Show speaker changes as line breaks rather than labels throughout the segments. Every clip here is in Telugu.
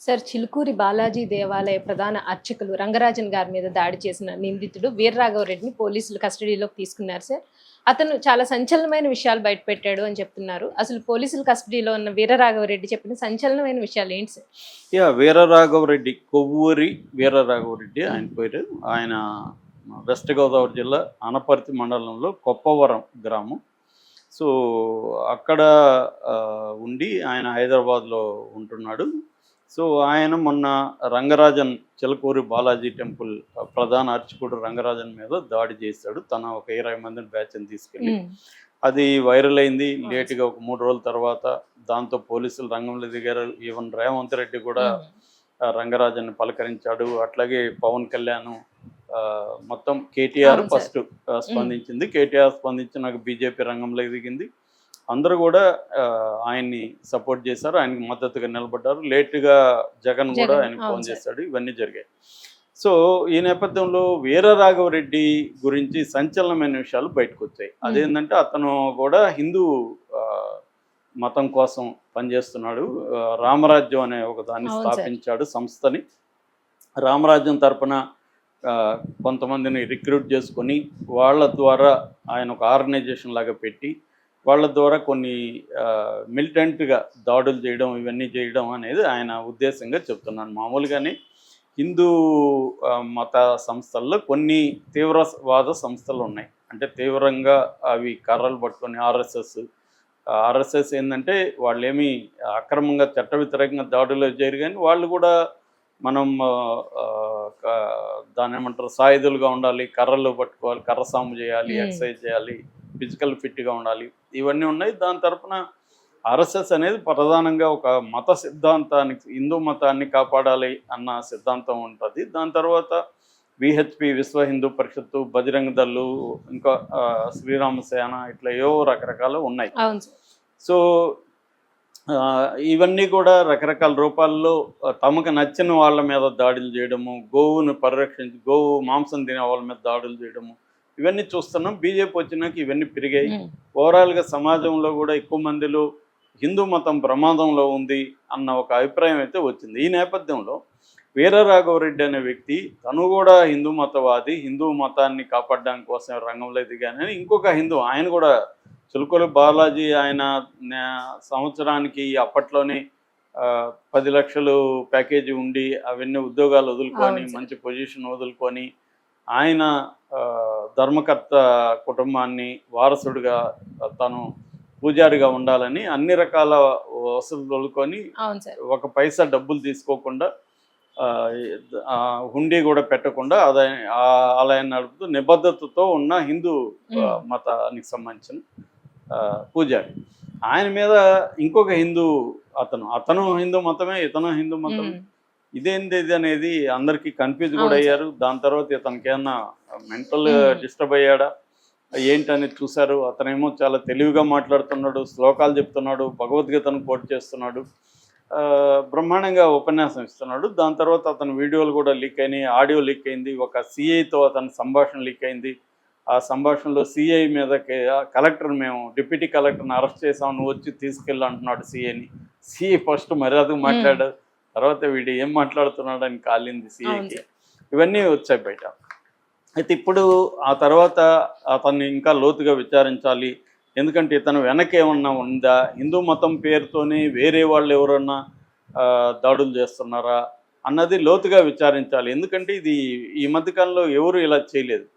సార్ చిలుకూరి బాలాజీ దేవాలయ ప్రధాన అర్చకులు రంగరాజన్ గారి మీద దాడి చేసిన నిందితుడు వీర్రాఘవరెడ్డిని పోలీసులు కస్టడీలోకి తీసుకున్నారు సార్. అతను చాలా సంచలనమైన విషయాలు బయటపెట్టాడు అని చెప్తున్నారు. అసలు పోలీసుల కస్టడీలో ఉన్న వీరరాఘవరెడ్డి చెప్పిన సంచలనమైన విషయాలు ఏంటి సార్?
వీరరాఘవరెడ్డి, కొవ్వూరి వీరరాఘవరెడ్డి ఆయన పేరు. ఆయన వెస్ట్ గోదావరి జిల్లా అనపర్తి మండలంలో కొప్పవరం గ్రామం. సో అక్కడ ఉండి ఆయన హైదరాబాద్లో ఉంటున్నాడు. సో ఆయన మొన్న రంగరాజన్ చిలకూరి బాలాజీ టెంపుల్ ప్రధాన అర్చకుడు రంగరాజన్ మీద దాడి చేశాడు. తన ఒక 20 మందిని బ్యాచ్ని తీసుకెళ్ళి అది వైరల్ అయింది. లేటుగా ఒక 3 రోజుల తర్వాత దాంతో పోలీసులు రంగంలో దిగారు. ఈవెన్ రేవంత్ రెడ్డి కూడా రంగరాజన్ పలకరించాడు. అట్లాగే పవన్ కళ్యాణ్, మొత్తం కేటీఆర్ ఫస్ట్ స్పందించింది. కేటీఆర్ స్పందించినాక బీజేపీ రంగంలోకి దిగింది. అందరూ కూడా ఆయన్ని సపోర్ట్ చేశారు, ఆయనకి మద్దతుగా నిలబడ్డారు. లేటుగా జగన్ కూడా ఆయనకు ఫోన్ చేశాడు. ఇవన్నీ జరిగాయి. సో ఈ నేపథ్యంలో వీరరాఘవరెడ్డి గురించి సంచలనమైన విషయాలు బయటకు వచ్చాయి. అదేంటంటే అతను కూడా హిందూ మతం కోసం పనిచేస్తున్నాడు. రామరాజ్యం అనే ఒక దాన్ని స్థాపించాడు, సంస్థని. రామరాజ్యం తరపున కొంతమందిని రిక్రూట్ చేసుకొని వాళ్ళ ద్వారా ఆయన ఒక ఆర్గనైజేషన్ లాగా పెట్టి వాళ్ళ ద్వారా కొన్ని మిలిటెంట్గా దాడులు చేయడం, ఇవన్నీ చేయడం అనేది ఆయన ఉద్దేశంగా చెప్తున్నాను. మామూలుగానే హిందూ మత సంస్థల్లో కొన్ని తీవ్రవాద సంస్థలు ఉన్నాయి. అంటే తీవ్రంగా అవి కర్రలు పట్టుకొని ఆర్ఎస్ఎస్ ఏంటంటే వాళ్ళు ఏమీ అక్రమంగా చట్ట వ్యతిరేకంగా దాడులు చేయరు, కానీ వాళ్ళు కూడా మనం దాన్ని ఏమంటారు, సాయుధులుగా ఉండాలి, కర్రలు పట్టుకోవాలి, కర్ర సాము చేయాలి, ఎక్సర్సైజ్ చేయాలి, ఫిజికల్ ఫిట్గా ఉండాలి, ఇవన్నీ ఉన్నాయి. దాని తరఫున ఆర్ఎస్ఎస్ అనేది ప్రధానంగా ఒక మత సిద్ధాంతానికి, హిందూ మతాన్ని కాపాడాలి అన్న సిద్ధాంతం ఉంటుంది. దాని తర్వాత విహెచ్పి, విశ్వ హిందూ పరిషత్తు, బజరంగ దళ్ళు, ఇంకా శ్రీరామ సేన, ఇట్లా ఏవో రకరకాలు ఉన్నాయి. సో ఇవన్నీ కూడా రకరకాల రూపాల్లో తమకు నచ్చిన వాళ్ళ మీద దాడులు చేయడము, గోవును గోవు మాంసం తినే వాళ్ళ మీద దాడులు చేయడము, ఇవన్నీ చూస్తున్నాం. బీజేపీ వచ్చినాక ఇవన్నీ పెరిగాయి. ఓవరాల్గా సమాజంలో కూడా ఎక్కువ మందిలో హిందూ మతం ప్రమాదంలో ఉంది అన్న ఒక అభిప్రాయం అయితే వచ్చింది. ఈ నేపథ్యంలో వీరరాఘవరెడ్డి అనే వ్యక్తి తను కూడా హిందూ మతవాది, హిందూ మతాన్ని కాపాడడానికి కోసం రంగంలో దిగానని ఇంకొక హిందూ, ఆయన కూడా చిలుకూరి బాలాజీ, ఆయన సంవత్సరానికి అప్పట్లోనే 10 లక్షలు ప్యాకేజీ ఉండి అవన్నీ ఉద్యోగాలు వదులుకొని మంచి పొజిషన్ వదులుకొని ఆయన ధర్మకర్త కుటుంబాన్ని వారసుడిగా తను పూజారిగా ఉండాలని అన్ని రకాల వసతులు వదులుకొని ఒక పైసా డబ్బులు తీసుకోకుండా హుండీ కూడా పెట్టకుండా ఆలయాన్ని నడుపుతూ నిబద్ధతతో ఉన్న హిందూ మతానికి సంబంధించిన పూజారి. ఆయన మీద ఇంకొక హిందూ అతను హిందూ మతమే, ఇతను హిందూ మతమే. ఇదేంది అనేది అందరికీ కన్ఫ్యూజ్ కూడా అయ్యారు. దాని తర్వాత ఇతనికి ఏమన్నా మెంటల్ డిస్టర్బ్ అయ్యాడా ఏంటనేది చూశారు. అతనేమో చాలా తెలివిగా మాట్లాడుతున్నాడు, శ్లోకాలు చెప్తున్నాడు, భగవద్గీతను కోట్ చేస్తున్నాడు, బ్రహ్మాండంగా ఉపన్యాసం ఇస్తున్నాడు. దాని తర్వాత అతని వీడియోలు కూడా లీక్ అయినాయి, ఆడియో లీక్ అయింది. ఒక సిఐతో అతని సంభాషణ లీక్ అయింది. ఆ సంభాషణలో సిఐ మీద మేము డిప్యూటీ కలెక్టర్ని అరెస్ట్ చేసాం, నువ్వు వచ్చి తీసుకెళ్ళి అంటున్నాడు సిఐని. సిఐ ఫస్ట్ మర్యాదగా మాట్లాడాడు, తర్వాత వీడు ఏం మాట్లాడుతున్నాడు అని కాలింది సిఐకి. ఇవన్నీ వచ్చాయి బయట. అయితే ఇప్పుడు ఆ తర్వాత అతన్ని ఇంకా లోతుగా విచారించాలి. ఎందుకంటే ఇతను వెనక ఏమన్నా ఉందా, హిందూ మతం పేరుతోనే వేరే వాళ్ళు ఎవరన్నా దాడులు చేస్తున్నారా అన్నది లోతుగా విచారించాలి. ఎందుకంటే ఇది ఈ మధ్యకాలంలో ఎవరు ఇలా చేయలేదు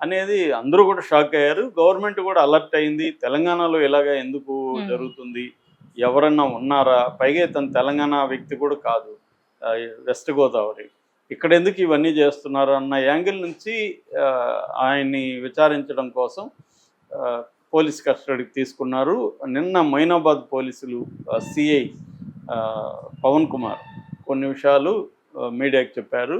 అనేది అందరూ కూడా షాక్ అయ్యారు. గవర్నమెంట్ కూడా అలర్ట్ అయింది. తెలంగాణలో ఇలాగా ఎందుకు జరుగుతుంది, ఎవరన్నా ఉన్నారా, పైగా ఇతను తెలంగాణ వ్యక్తి కూడా కాదు, వెస్ట్ గోదావరి, ఇక్కడ ఎందుకు ఇవన్నీ చేస్తున్నారు అన్న యాంగిల్ నుంచి ఆయన్ని విచారించడం కోసం పోలీస్ కస్టడీకి తీసుకున్నారు. నిన్న మొయినాబాద్ పోలీసులు సిఐ పవన్ కుమార్ కొన్ని విషయాలు మీడియాకి చెప్పారు.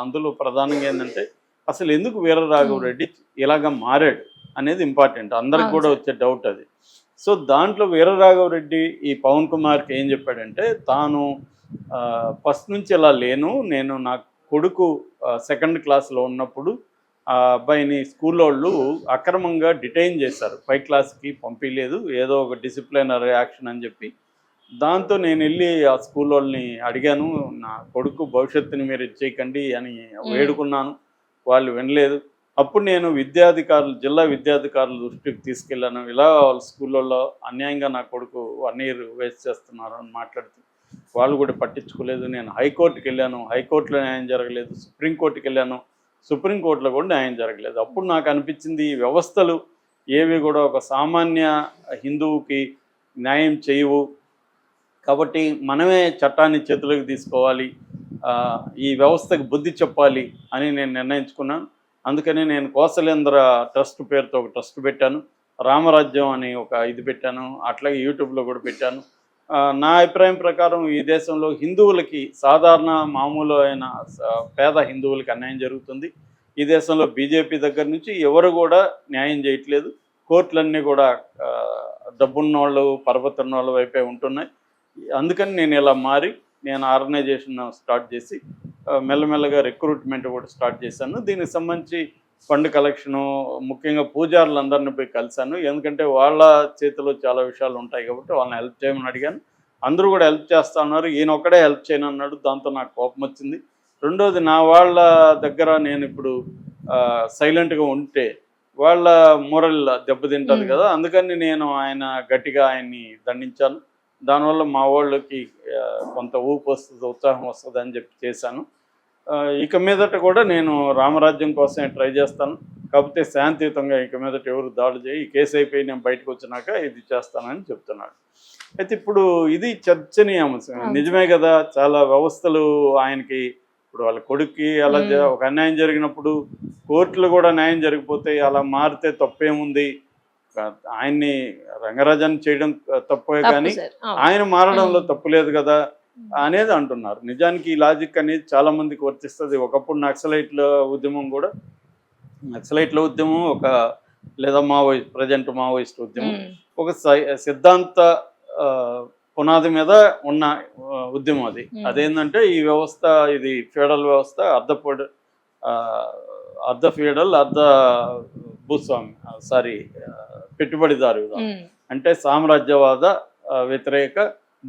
అందులో ప్రధానంగా ఏంటంటే అసలు ఎందుకు వీరరాఘవరెడ్డి ఇలాగ మారాడు అనేది ఇంపార్టెంట్, అందరికి కూడా వచ్చే డౌట్ అది. సో దాంట్లో వీరరాఘవరెడ్డి ఈ పవన్ కుమార్కి ఏం చెప్పాడంటే, తాను ఫస్ట్ నుంచి ఇలా లేను, నేను నా కొడుకు 2nd క్లాస్లో ఉన్నప్పుడు ఆ అబ్బాయిని స్కూల్లో వాళ్ళు అక్రమంగా డిటైన్ చేశారు, 5th క్లాస్కి పంపించలేదు, ఏదో ఒక డిసిప్లినరీ యాక్షన్ అని చెప్పి దాంతో నేను వెళ్ళి ఆ స్కూల్ వాళ్ళని అడిగాను, నా కొడుకు భవిష్యత్తుని మీరు ఇచ్చేయకండి అని వేడుకున్నాను. వాళ్ళు వినలేదు. అప్పుడు నేను జిల్లా విద్యాధికారుల దృష్టికి తీసుకెళ్ళాను. ఇలా వాళ్ళ స్కూళ్ళల్లో అన్యాయంగా నా కొడుకు 1 ఇయర్ వేస్ట్ చేస్తున్నారు అని మాట్లాడితే వాళ్ళు కూడా పట్టించుకోలేదు. నేను హైకోర్టుకి వెళ్ళాను, హైకోర్టులో న్యాయం జరగలేదు. సుప్రీంకోర్టుకి వెళ్ళాను, సుప్రీంకోర్టులో కూడా న్యాయం జరగలేదు. అప్పుడు నాకు అనిపించింది ఈ వ్యవస్థలు ఏవి కూడా ఒక సామాన్య హిందువుకి న్యాయం చేయవు. కాబట్టి మనమే చట్టాన్ని చేతులకు తీసుకోవాలి, ఈ వ్యవస్థకు బుద్ధి చెప్పాలి అని నేను నిర్ణయించుకున్నాను. అందుకని నేను కోసలేంద్ర ట్రస్ట్ పేరుతో ఒక ట్రస్ట్ పెట్టాను. రామరాజ్యం అని ఒక ఇది పెట్టాను. అట్లాగే యూట్యూబ్లో కూడా పెట్టాను. నా అభిప్రాయం ప్రకారం ఈ దేశంలో హిందువులకి సాధారణ మామూలు అయిన పేద హిందువులకి అన్యాయం జరుగుతుంది. ఈ దేశంలో బీజేపీ దగ్గర నుంచి ఎవరు కూడా న్యాయం చేయట్లేదు. కోర్టులన్నీ కూడా డబ్బున్నోళ్ళు పర్వతున్నోళ్ళ వైపే ఉంటున్నాయి. అందుకని నేను ఇలా మారి నేను ఆర్గనైజేషన్ స్టార్ట్ చేసి మెల్లమెల్లగా రిక్రూట్మెంట్ కూడా స్టార్ట్ చేశాను. దీనికి సంబంధించి ఫండ్ కలెక్షను, ముఖ్యంగా పూజారులందరినీ పోయి కలిశాను. ఎందుకంటే వాళ్ళ చేతిలో చాలా విషయాలు ఉంటాయి కాబట్టి వాళ్ళని హెల్ప్ చేయమని అడిగాను. అందరూ కూడా హెల్ప్ చేస్తా ఉన్నారు. ఈయన ఒక్కడే హెల్ప్ చేయను అన్నాడు. దాంతో నాకు కోపం వచ్చింది. రెండోది, నా వాళ్ళ దగ్గర నేను ఇప్పుడు సైలెంట్గా ఉంటే వాళ్ళ మోరల్ దెబ్బతింటుంది కదా. అందుకని నేను గట్టిగా ఆయన్ని దండించాను. దానివల్ల మా వాళ్ళకి కొంత ఊపు వస్తుంది, ఉత్సాహం వస్తుంది అని చెప్పి చేశాను. ఇక మీదట కూడా నేను రామరాజ్యం కోసమే ట్రై చేస్తాను. కాకపోతే శాంతియుతంగా ఇక మీదట ఎవరు దాడులు చేయి, ఈ కేసు అయిపోయి నేను బయటకు వచ్చినాక ఇది చేస్తానని చెప్తున్నాడు. అయితే ఇప్పుడు ఇది చర్చనీయాంశం. నిజమే కదా, చాలా వ్యవస్థలు ఆయనకి ఇప్పుడు వాళ్ళ కొడుక్కి అలా ఒక అన్యాయం జరిగినప్పుడు కోర్టులు కూడా న్యాయం జరిగిపోతే అలా మారితే తప్పేముంది? ఆయన్ని రంగరాజాన్ని చేయడం తప్పే, కానీ ఆయన మారడంలో తప్పు లేదు కదా అనేది అంటున్నారు. నిజానికి ఈ లాజిక్ అనేది చాలా మందికి వర్తిస్తుంది. ఒకప్పుడు నక్సలైట్ల ఉద్యమం లేదా ప్రజెంట్ మావోయిస్ట్ ఉద్యమం ఒక సిద్ధాంత పునాది మీద ఉన్న ఉద్యమం. అదేంటంటే ఈ వ్యవస్థ, ఇది ఫెడరల్ వ్యవస్థ, అర్ధ ఫెడరల్, అర్ధ భూస్వామి పెట్టుబడిదారు విధానం. అంటే సామ్రాజ్యవాద వ్యతిరేక,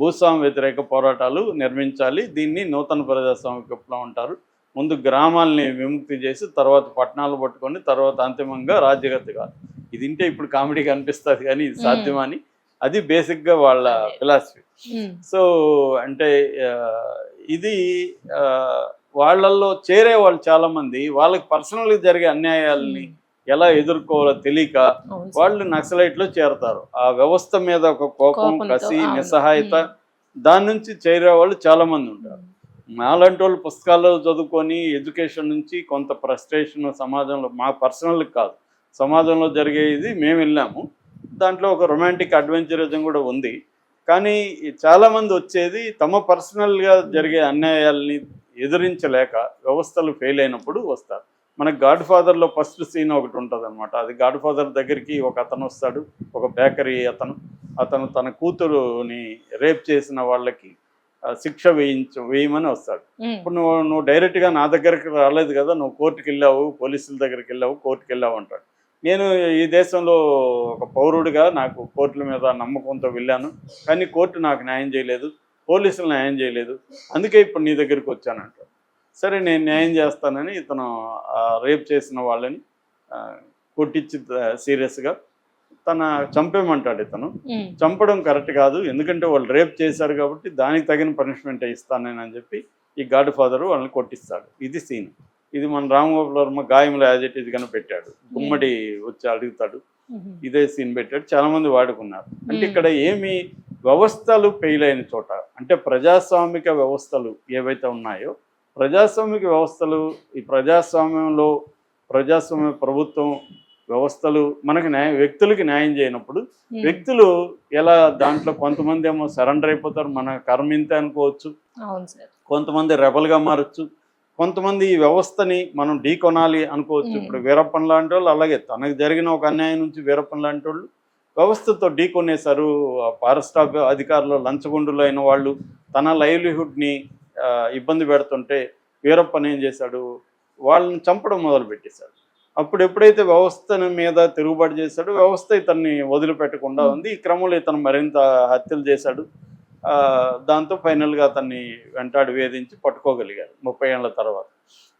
భూస్వామి వ్యతిరేక పోరాటాలు నిర్మించాలి. దీన్ని నూతన ప్రజాస్వామిక విప్లవం అంటారు. ముందు గ్రామాలని విముక్తి చేసి తర్వాత పట్టణాలు పట్టుకొని తర్వాత అంతిమంగా రాజ్యగతిగా. ఇది ఇంటే ఇప్పుడు కామెడీగా అనిపిస్తుంది కానీ ఇది సాధ్యమని, అది బేసిక్గా వాళ్ళ ఫిలాసఫీ. సో అంటే ఇది వాళ్ళల్లో చేరే వాళ్ళు చాలామంది వాళ్ళకి పర్సనల్గా జరిగే అన్యాయాలని ఎలా ఎదుర్కోవాలో తెలియక వాళ్ళు నక్సలైట్లో చేరతారు. ఆ వ్యవస్థ మీద ఒక కోపం, కసి, నిస్సహాయత, దాని నుంచి చేరే వాళ్ళు చాలామంది ఉంటారు. మాలాంటి వాళ్ళు పుస్తకాలు చదువుకొని ఎడ్యుకేషన్ నుంచి కొంత ఫ్రస్ట్రేషన్ సమాజంలో, మా పర్సనల్ కాదు, సమాజంలో జరిగేది మేము వెళ్ళాము. దాంట్లో ఒక రొమాంటిక్ అడ్వెంచరిజం కూడా ఉంది. కానీ చాలామంది వచ్చేది తమ పర్సనల్గా జరిగే అన్యాయాల్ని ఎదిరించలేక వ్యవస్థలు ఫెయిల్ అయినప్పుడు వస్తారు. మనకు గాడ్ ఫాదర్లో ఫస్ట్ సీన్ ఒకటి ఉంటుంది అనమాట. అది గాడ్ ఫాదర్ దగ్గరికి ఒక అతను వస్తాడు, ఒక బేకరీ అతను తన కూతురుని రేప్ చేసిన వాళ్ళకి శిక్ష వేయమని వస్తాడు. ఇప్పుడు నువ్వు డైరెక్ట్గా నా దగ్గరికి రాలేదు కదా, నువ్వు కోర్టుకి వెళ్ళావు, పోలీసుల దగ్గరికి వెళ్ళావు, కోర్టుకి వెళ్ళావు అంటాడు. నేను ఈ దేశంలో ఒక పౌరుడిగా నాకు కోర్టుల మీద నమ్మకంతో వెళ్ళాను, కానీ కోర్టు నాకు న్యాయం చేయలేదు, పోలీసులు న్యాయం చేయలేదు, అందుకే ఇప్పుడు నీ దగ్గరికి వచ్చానంటాడు. సరే నేను న్యాయం చేస్తానని ఇతను రేప్ చేసిన వాళ్ళని కొట్టించి సీరియస్గా చంపేమంటాడు. ఇతను చంపడం కరెక్ట్ కాదు, ఎందుకంటే వాళ్ళు రేప్ చేశారు కాబట్టి దానికి తగిన పనిష్మెంట్ ఇస్తానని చెప్పి ఈ గాడ్ ఫాదరు వాళ్ళని కొట్టిస్తాడు. ఇది సీన్. ఇది మన రామగోపాల్ వర్మ గాయంలో యాజ్ ఇట్ ఈజ్ గానే పెట్టాడు. గుమ్మడి వచ్చి అడుగుతాడు, ఇదే సీన్ పెట్టాడు. చాలా మంది వాడుకున్నారు. అంటే ఇక్కడ ఏమి వ్యవస్థలు ఫెయిల్ అయిన చోట, అంటే ప్రజాస్వామిక వ్యవస్థలు ఏవైతే ఉన్నాయో, ప్రజాస్వామిక వ్యవస్థలు, ఈ ప్రజాస్వామ్య ప్రభుత్వం వ్యవస్థలు మనకి వ్యక్తులకి న్యాయం చేయనప్పుడు వ్యక్తులు ఎలా దాంట్లో కొంతమంది ఏమో సరెండర్ అయిపోతారు, మన కర్మ ఇంతే అనుకోవచ్చు, కొంతమంది రెబల్గా మారచ్చు, కొంతమంది ఈ వ్యవస్థని మనం ఢీకొనాలి అనుకోవచ్చు. ఇప్పుడు వీరప్పన్ లాంటి వాళ్ళు అలాగే తనకు జరిగిన ఒక అన్యాయం నుంచి వీరప్పన్ లాంటి వాళ్ళు వ్యవస్థతో ఢీకొనేశారు. ఫారెస్ట్ అధికారులు లంచగొండులు అయిన వాళ్ళు తన లైవ్లీహుడ్ని ఇబ్బంది పెడుతుంటే వీరప్పన్ ఏం చేశాడు, వాళ్ళని చంపడం మొదలుపెట్టేశాడు. అప్పుడు ఎప్పుడైతే వ్యవస్థ మీద తిరుగుబాటు చేశాడో వ్యవస్థ ఇతన్ని వదిలిపెట్టకుండా ఉంది. ఈ క్రమంలో ఇతను మరింత హత్యలు చేశాడు. దాంతో ఫైనల్గా అతన్ని వెంటాడి వేధించి పట్టుకోగలిగారు 30 ఏళ్ల తర్వాత.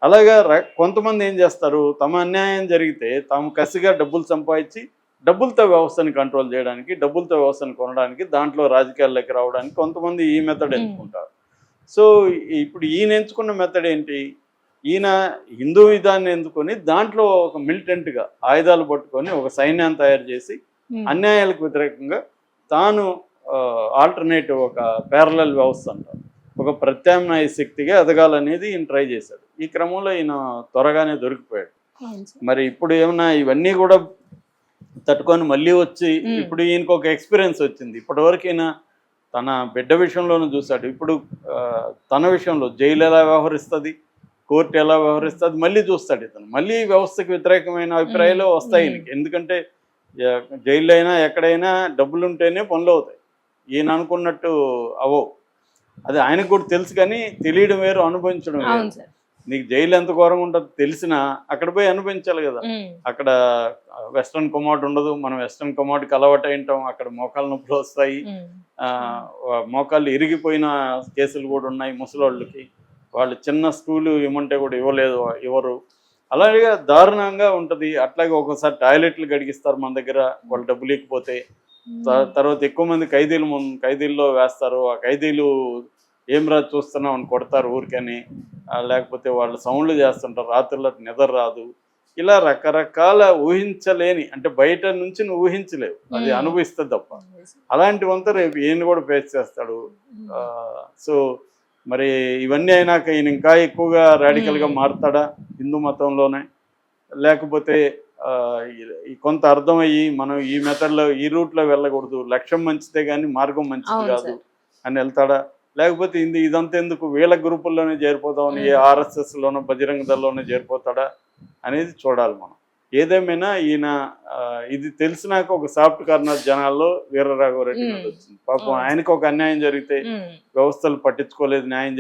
అలాగా కొంతమంది ఏం చేస్తారు, తమ అన్యాయం జరిగితే తాము కసిగా డబ్బులు సంపాదించి డబ్బులతో వ్యవస్థని కంట్రోల్ చేయడానికి, డబ్బులతో వ్యవస్థను కొనడానికి, దాంట్లో రాజకీయాల్లోకి రావడానికి కొంతమంది ఈ మెథడ్ ఎంచుకుంటారు. సో ఇప్పుడు ఈయన ఎంచుకున్న మెథడ్ ఏంటి, ఈయన హిందూ విధాన్ని ఎంచుకొని దాంట్లో ఒక మిలిటెంట్గా ఆయుధాలు పట్టుకొని ఒక సైన్యాన్ని తయారు చేసి అన్యాయాలకు వ్యతిరేకంగా తాను ఆల్టర్నేటివ్ ఒక ప్యారలల్ వ్యవస్థ అంటారు, ఒక ప్రత్యామ్నాయ శక్తిగా ఎదగాలనేది ఈయన ట్రై చేశాడు. ఈ క్రమంలో ఈయన త్వరగానే దొరికిపోయాడు. మరి ఇప్పుడు ఏమన్నా ఇవన్నీ కూడా తట్టుకొని మళ్ళీ వచ్చి ఇప్పుడు ఈయనకు ఒక ఎక్స్పీరియన్స్ వచ్చింది. ఇప్పటివరకు ఈయన తన బిడ్డ విషయంలోనూ చూశాడు, ఇప్పుడు తన విషయంలో జైలు ఎలా వ్యవహరిస్తుంది, కోర్టు ఎలా వ్యవహరిస్తుంది మళ్ళీ చూస్తాడు. ఇతను మళ్ళీ వ్యవస్థకు వ్యతిరేకమైన అభిప్రాయాలు వస్తాయి ఈయనకి. ఎందుకంటే జైల్లో అయినా ఎక్కడైనా డబ్బులు ఉంటేనే పనులు అవుతాయి, ఈయన అనుకున్నట్టు అవో. అది ఆయనకు కూడా తెలుసు, కానీ తెలియడం వేరు, అనుభవించడం వేరు. నీకు జైలు ఎంత ఘోరంగా ఉంటుందో తెలిసినా అక్కడ పోయి అనుభవించాలి కదా. అక్కడ వెస్ట్రన్ కమోడ్ ఉండదు, మనం వెస్ట్రన్ కమోడ్కి అలవాటు అయింటాం, అక్కడ మోకాళ్ళ నొప్పులు వస్తాయి, మోకాళ్ళు ఇరిగిపోయిన కేసులు కూడా ఉన్నాయి ముసలోళ్ళకి. వాళ్ళు చిన్న స్టూలు ఇవ్వమంటే కూడా ఇవ్వరు. అలాగే దారుణంగా ఉంటుంది. అట్లాగే ఒక్కోసారి టాయిలెట్లు గడిగిస్తారు మన దగ్గర వాళ్ళు డబ్బులు ఇకపోతే. తర్వాత ఎక్కువ మంది ఖైదీల్లో వేస్తారు. ఆ ఖైదీలు ఏం రాదు చూస్తున్నాం అని కొడతారు ఊరికని, లేకపోతే వాళ్ళు సౌండ్లు చేస్తుంటారు, రాత్రుల్లో నిద్ర రాదు. ఇలా రకరకాల ఊహించలేని, అంటే బయట నుంచి నువ్వు ఊహించలేవు, అది అనుభవిస్తుంది తప్ప. అలాంటివంతా రేపు ఈయన కూడా ఫేస్ చేస్తాడు. సో మరి ఇవన్నీ అయినాక ఈయన ఇంకా ఎక్కువగా రాడికల్గా మారుతాడా హిందూ మతంలోనే, లేకపోతే కొంత అర్థమయ్యి మనం ఈ మెథడ్లో ఈ రూట్లో వెళ్ళకూడదు, లక్ష్యం మంచిదే కానీ మార్గం మంచిది కాదు అని వెళ్తాడా, లేకపోతే ఇదంతా ఎందుకు వీళ్ళ గ్రూపుల్లోనే చేరిపోతామని ఆర్ఎస్ఎస్లోనో బజరంగ దళలోనే చేరిపోతాడా అనేది చూడాలి మనం. ఏదేమైనా ఈయన ఇది తెలిసినాక ఒక సాఫ్ట్ కార్నర్ జనాల్లో వీరరాఘవరెడ్డి వచ్చింది. పాపం ఆయనకు ఒక అన్యాయం జరిగితే వ్యవస్థలు పట్టించుకోలేదు, న్యాయం